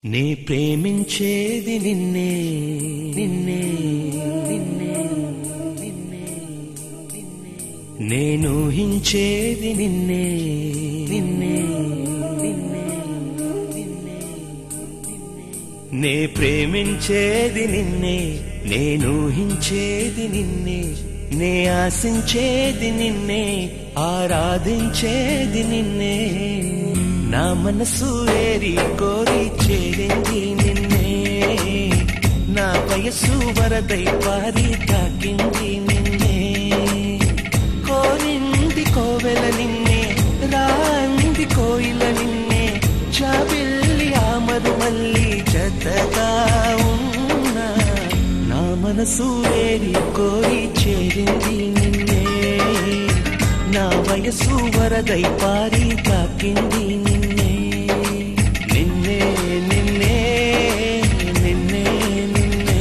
నే ప్రేమించేది నిన్నే నిన్నే నిన్నే నిన్నే నేను ఊహించేది నిన్నే నిన్నే నిన్నే నిన్నే నే ప్రేమించేది నిన్నే నేను ఊహించేది నిన్నే నే ఆశించేది నిన్నే ఆరాధించేది నిన్నే నా మనసు ఏరి కోరి చేరింది నిన్నే నా వయసు వరదై పారి తాకింది నిన్నే కోరింది కోవెల నిన్నే రాంది కోయిల నిన్నే చాబిల్లి ఆమరు మల్లి జతగా ఉన్నా నా మనసు ఏరి కోరి చేరింది నిన్నే నా వయసు వరదై పారి తాకింది నిన్నే నిన్నే నిన్నే నిన్నే నిన్నే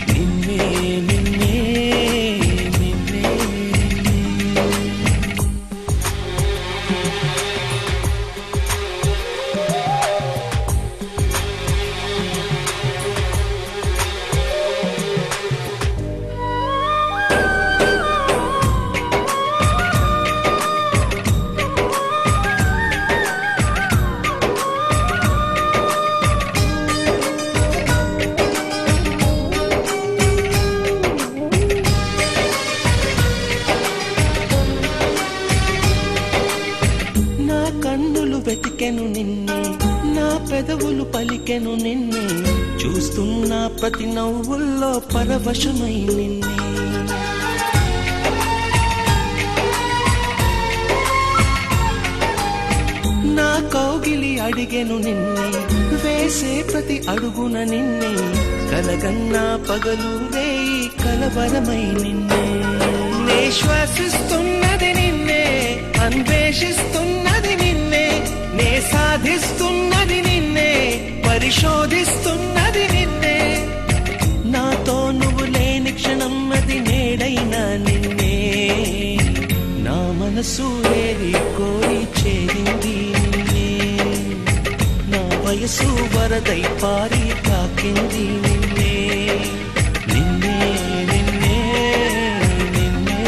నిన్నే నిన్నే నిన్నే కన్నులు వెతికెను నిన్నే నా పెదవులు పలికెను నిన్నే చూస్తున్న ప్రతి నవ్వుల్లో పరవశమై నిన్నే నా కౌగిలి అడిగెను నిన్నే వేసే ప్రతి అడుగున నిన్నే కలగన్నా పగలు రేయి కలవరమై నిన్నే నే శ్వాసిస్తున్నది నిన్నే అన్వేషిస్తున్నది నిన్నే నే సాధిస్తున్నది నిన్నే పరిశోధిస్తున్నది నిన్నే నాతో నువ్వు లేని క్షణం అది నేడైనా నిన్నే నా మనసు ఏరి కోరి చేరింది నిన్నే నా వయసు వరదై పారి తాకింది నిన్నే నిన్నే నిన్నే నిన్నే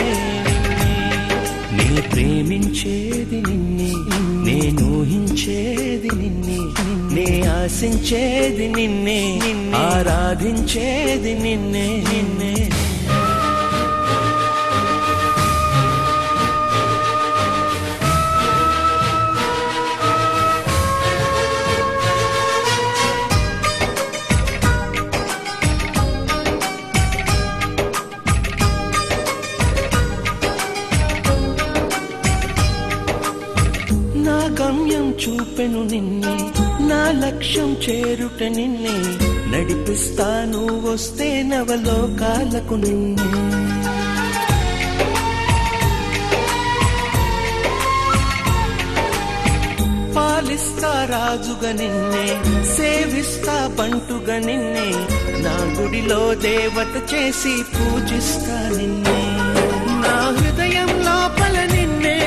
నే ప్రేమించేది నిన్నే నేను ఊహించేది నిన్నే నే ఆశించేది నిన్నే ఆరాధించేది నిన్నే నిన్నే నా గమ్యం చూపెను నిన్నే నా లక్ష్యం చేరుట నిన్నే నడిపిస్తాను వస్తే నవలోకాలకు నిన్నే పాలిస్తా రాజుగా నిన్నే సేవిస్తా బంటుగా నిన్నే నా గుడిలో దేవత చేసి పూజిస్తా నిన్నే నా హృదయం లోపల నిన్నే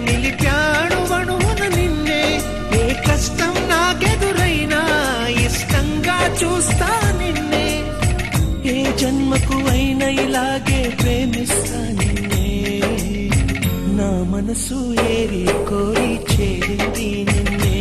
నిలిపాడు వణువున నిన్నే ఏ కష్టం నాకెదురైనా ఇష్టంగా చూస్తా నిన్నే ఏ జన్మకు అయినా ఇలాగే ప్రేమిస్తా నిన్నే నా మనసు ఏరి కోరి చేరింది నిన్నే